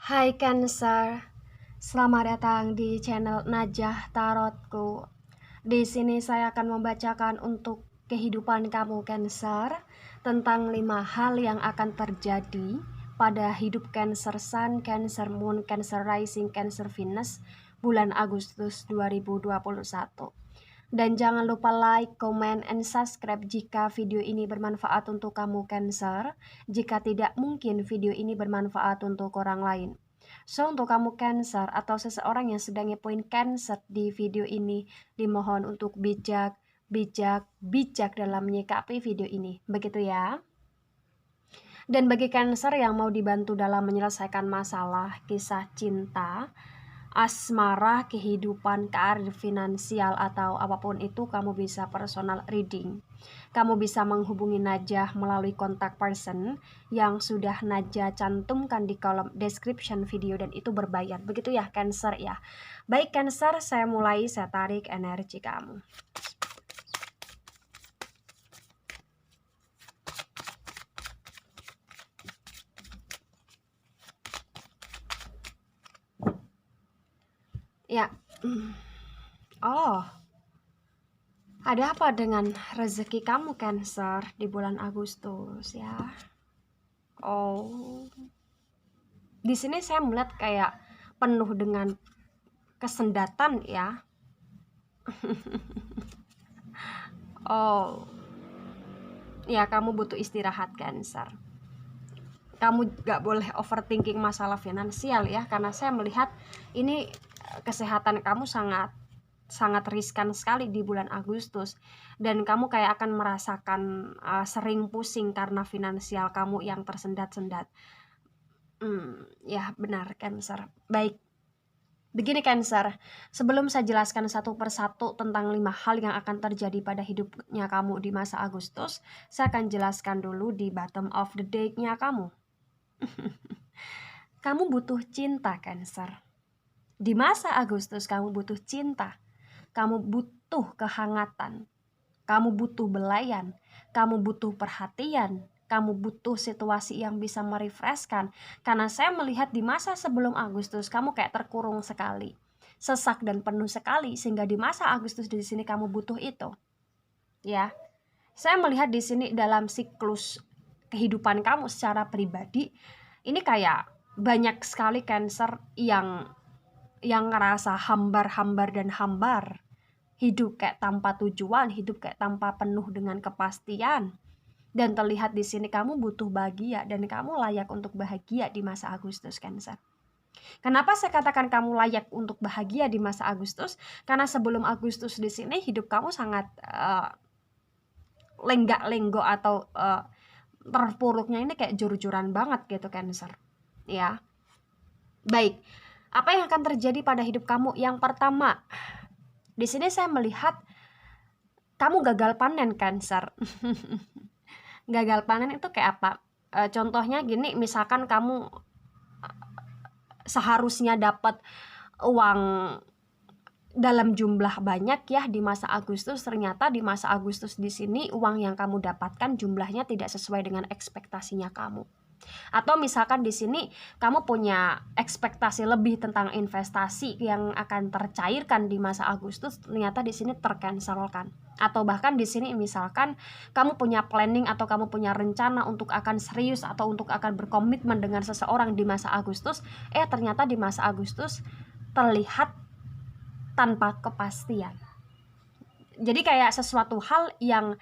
Hai Cancer, selamat datang di channel Najah Tarotku. Di sini saya akan membacakan untuk kehidupan kamu Cancer tentang 5 hal yang akan terjadi pada hidup Cancer Sun, Cancer Moon, Cancer Rising, Cancer Venus bulan Agustus 2021. Dan jangan lupa like, comment, and subscribe jika video ini bermanfaat untuk kamu Cancer. Jika tidak, mungkin video ini bermanfaat untuk orang lain. So, untuk kamu Cancer atau seseorang yang sedang ngepoin Cancer di video ini, dimohon untuk bijak dalam menyikapi video ini. Begitu ya. Dan bagi Cancer yang mau dibantu dalam menyelesaikan masalah kisah cinta, asmara, kehidupan, karir, finansial, atau apapun itu, kamu bisa personal reading. Kamu bisa menghubungi Najah melalui kontak person yang sudah Najah cantumkan di kolom description video, dan itu berbayar. Begitu ya Cancer ya. Baik Cancer, saya mulai, saya tarik energi kamu. Ya. Oh. Ada apa dengan rezeki kamu Cancer di bulan Agustus ya? Oh. Di sini saya melihat kayak penuh dengan kesendatan ya. Oh. Ya, kamu butuh istirahat Cancer. Kamu gak boleh overthinking masalah finansial ya, karena saya melihat ini kesehatan kamu sangat riskan sekali di bulan Agustus, dan kamu kayak akan merasakan sering pusing karena finansial kamu yang tersendat-sendat. Ya benar Cancer. Baik, begini Cancer, sebelum saya jelaskan satu persatu tentang 5 hal yang akan terjadi pada hidupnya kamu di masa Agustus, saya akan jelaskan dulu di bottom of the deck-nya kamu. Kamu butuh cinta Cancer. Di masa Agustus kamu butuh cinta. Kamu butuh kehangatan. Kamu butuh belayan. Kamu butuh perhatian. Kamu butuh situasi yang bisa merefreshkan. Karena saya melihat di masa sebelum Agustus kamu kayak terkurung sekali, sesak dan penuh sekali, sehingga di masa Agustus di sini kamu butuh itu. Ya. Saya melihat di sini dalam siklus kehidupan kamu secara pribadi, ini kayak banyak sekali Cancer yang ngerasa hambar dan hambar. Hidup kayak tanpa tujuan, hidup kayak tanpa penuh dengan kepastian. Dan terlihat di sini kamu butuh bahagia, dan kamu layak untuk bahagia di masa Agustus Cancer. Kenapa saya katakan kamu layak untuk bahagia di masa Agustus? Karena sebelum Agustus di sini hidup kamu sangat lenggak-lenggok atau terpuruknya ini kayak jor-joran banget gitu Cancer. Ya. Baik. Apa yang akan terjadi pada hidup kamu? Yang pertama, di sini saya melihat kamu gagal panen Cancer. Gagal panen itu kayak apa? Contohnya gini, misalkan kamu seharusnya dapat uang dalam jumlah banyak ya di masa Agustus, ternyata di masa Agustus di sini uang yang kamu dapatkan jumlahnya tidak sesuai dengan ekspektasinya kamu. Atau misalkan di sini kamu punya ekspektasi lebih tentang investasi yang akan tercairkan di masa Agustus, ternyata di sini tercancelkan. Atau bahkan di sini misalkan kamu punya planning atau kamu punya rencana untuk akan serius atau untuk akan berkomitmen dengan seseorang di masa Agustus, ternyata di masa Agustus terlihat tanpa kepastian. Jadi kayak sesuatu hal yang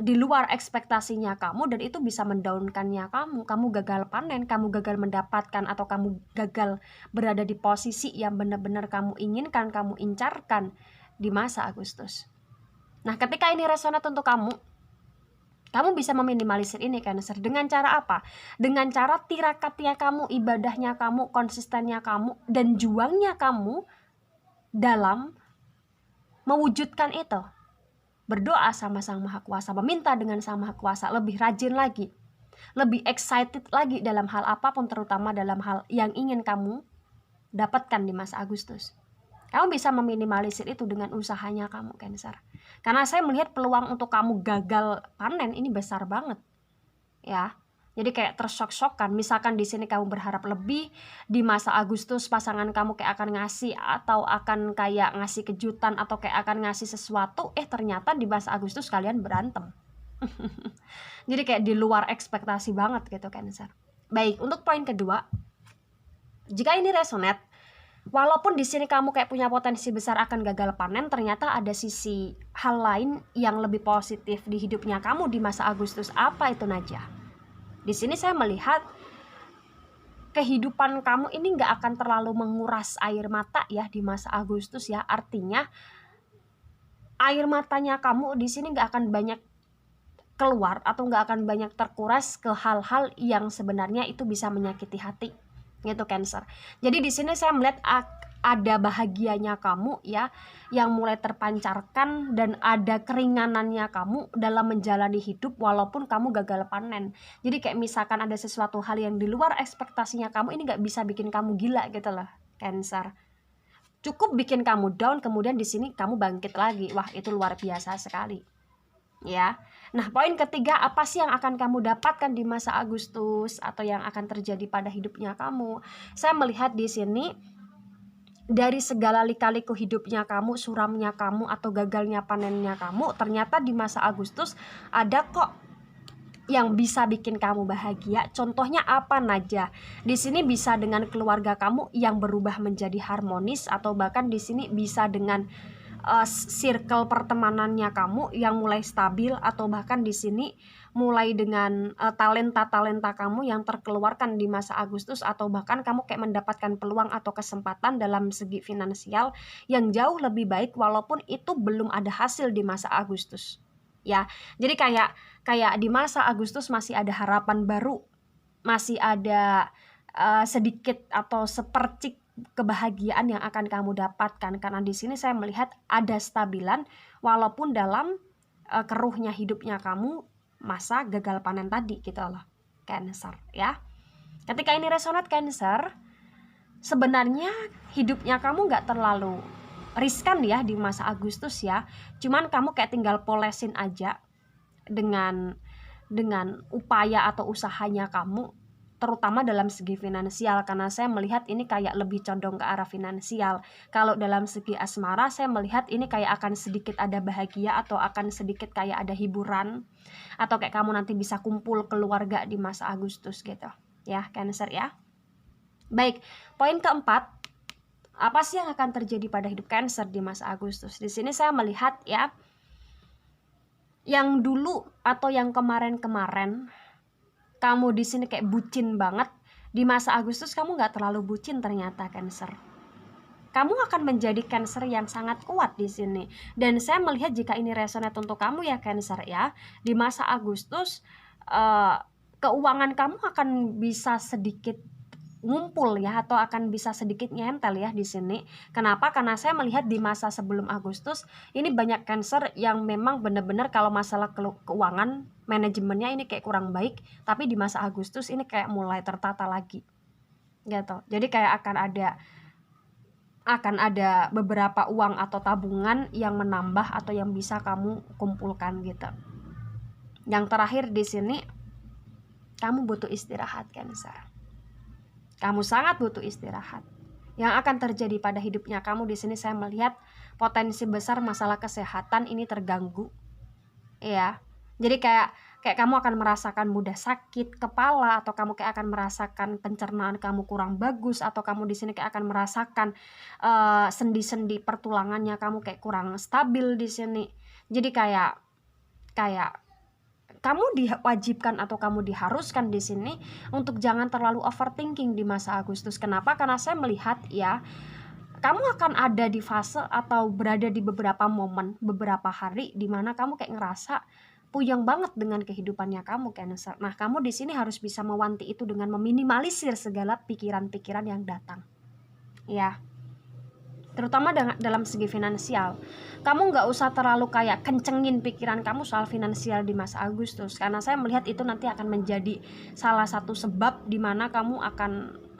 di luar ekspektasinya kamu, dan itu bisa mendaunkannya kamu gagal panen, kamu gagal mendapatkan, atau kamu gagal berada di posisi yang benar-benar kamu inginkan, kamu incarkan di masa Agustus. Nah, ketika ini resonat untuk kamu bisa meminimalisir ini Cancer. Dengan cara apa? Dengan cara tirakatnya kamu, ibadahnya kamu, konsistennya kamu, dan juangnya kamu dalam mewujudkan itu. Berdoa sama Sang Maha Kuasa, meminta dengan Sang Maha Kuasa, lebih rajin lagi, lebih excited lagi dalam hal apapun, terutama dalam hal yang ingin kamu dapatkan di masa Agustus. Kamu bisa meminimalisir itu dengan usahanya kamu Cancer. Karena saya melihat peluang untuk kamu gagal panen ini besar banget. Ya. Jadi kayak tersok-sokan. Misalkan di sini kamu berharap lebih, di masa Agustus pasangan kamu kayak akan ngasih atau akan kayak ngasih kejutan atau kayak akan ngasih sesuatu, ternyata di masa Agustus kalian berantem. Jadi kayak di luar ekspektasi banget gitu Cancer. Baik, untuk poin kedua, jika ini resonate, walaupun di sini kamu kayak punya potensi besar akan gagal panen, ternyata ada sisi hal lain yang lebih positif di hidupnya kamu di masa Agustus. Apa itu Najah? Di sini saya melihat kehidupan kamu ini nggak akan terlalu menguras air mata ya di masa Agustus ya. Artinya air matanya kamu di sini nggak akan banyak keluar atau nggak akan banyak terkuras ke hal-hal yang sebenarnya itu bisa menyakiti hati. Gitu Cancer. Jadi di sini saya melihat ada bahagianya kamu ya yang mulai terpancarkan, dan ada keringanannya kamu dalam menjalani hidup walaupun kamu gagal panen. Jadi kayak misalkan ada sesuatu hal yang di luar ekspektasinya kamu, ini nggak bisa bikin kamu gila gitu loh Cancer. Cukup bikin kamu down, kemudian di sini kamu bangkit lagi. Wah, itu luar biasa sekali ya. Nah, poin ketiga, apa sih yang akan kamu dapatkan di masa Agustus atau yang akan terjadi pada hidupnya kamu? Saya melihat di sini dari segala lika-liku hidupnya kamu, suramnya kamu atau gagalnya panennya kamu, ternyata di masa Agustus ada kok yang bisa bikin kamu bahagia. Contohnya apa Najah? Di sini bisa dengan keluarga kamu yang berubah menjadi harmonis, atau bahkan di sini bisa dengan circle pertemanannya kamu yang mulai stabil, atau bahkan di sini mulai dengan talenta-talenta kamu yang terkeluarkan di masa Agustus, atau bahkan kamu kayak mendapatkan peluang atau kesempatan dalam segi finansial yang jauh lebih baik walaupun itu belum ada hasil di masa Agustus. Ya, jadi kayak di masa Agustus masih ada harapan baru, masih ada sedikit atau sepercik kebahagiaan yang akan kamu dapatkan, karena di sini saya melihat ada stabilan walaupun dalam keruhnya hidupnya kamu masa gagal panen tadi gitu loh Cancer ya. Ketika ini resonate Cancer, sebenarnya hidupnya kamu nggak terlalu riskan ya di masa Agustus ya, cuman kamu kayak tinggal polesin aja dengan upaya atau usahanya kamu, terutama dalam segi finansial, karena saya melihat ini kayak lebih condong ke arah finansial. Kalau dalam segi asmara, saya melihat ini kayak akan sedikit ada bahagia atau akan sedikit kayak ada hiburan, atau kayak kamu nanti bisa kumpul keluarga di masa Agustus gitu ya Cancer ya. Baik, poin keempat, apa sih yang akan terjadi pada hidup Cancer di masa Agustus? Di sini saya melihat ya, yang dulu atau yang kemarin-kemarin kamu di sini kayak bucin banget, di masa Agustus kamu nggak terlalu bucin ternyata Cancer. Kamu akan menjadi Cancer yang sangat kuat di sini. Dan saya melihat jika ini resonate untuk kamu ya Cancer ya, di masa Agustus keuangan kamu akan bisa sedikit ngumpul ya, atau akan bisa sedikit nyentel ya di sini. Kenapa? Karena saya melihat di masa sebelum Agustus ini banyak Cancer yang memang benar-benar kalau masalah keuangan manajemennya ini kayak kurang baik, tapi di masa Agustus ini kayak mulai tertata lagi gitu. Jadi kayak akan ada beberapa uang atau tabungan yang menambah atau yang bisa kamu kumpulkan gitu. Yang terakhir di sini, kamu butuh istirahat Cancer. Kamu sangat butuh istirahat. Yang akan terjadi pada hidupnya kamu di sini, saya melihat potensi besar masalah kesehatan ini terganggu. Ya. Jadi kayak kamu akan merasakan mudah sakit kepala, atau kamu kayak akan merasakan pencernaan kamu kurang bagus, atau kamu di sini kayak akan merasakan sendi-sendi pertulangannya kamu kayak kurang stabil di sini. Jadi kayak kamu diwajibkan atau kamu diharuskan di sini untuk jangan terlalu overthinking di masa Agustus. Kenapa? Karena saya melihat ya, kamu akan ada di fase atau berada di beberapa momen, beberapa hari di mana kamu kayak ngerasa puyeng banget dengan kehidupannya kamu Cancer. Nah, kamu di sini harus bisa mewanti itu dengan meminimalisir segala pikiran-pikiran yang datang. Ya. Terutama dalam segi finansial, kamu nggak usah terlalu kayak kencengin pikiran kamu soal finansial di masa Agustus, karena saya melihat itu nanti akan menjadi salah satu sebab di mana kamu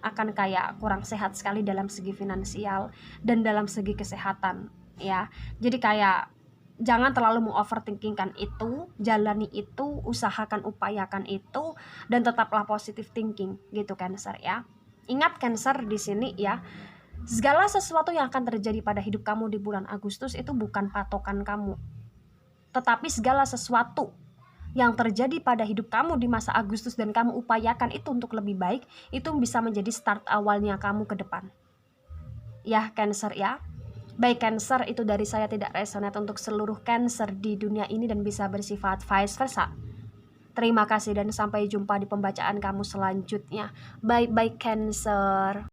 akan kayak kurang sehat sekali dalam segi finansial dan dalam segi kesehatan ya. Jadi kayak jangan terlalu mengoverthinkingkan itu, jalani itu, usahakan, upayakan itu, dan tetaplah positive thinking gitu Cancer ya. Ingat Cancer di sini ya, segala sesuatu yang akan terjadi pada hidup kamu di bulan Agustus itu bukan patokan kamu, tetapi segala sesuatu yang terjadi pada hidup kamu di masa Agustus dan kamu upayakan itu untuk lebih baik, itu bisa menjadi start awalnya kamu ke depan. Ya Cancer ya. Baik Cancer, itu dari saya tidak resonate untuk seluruh Cancer di dunia ini dan bisa bersifat vice versa. Terima kasih dan sampai jumpa di pembacaan kamu selanjutnya. Bye bye Cancer.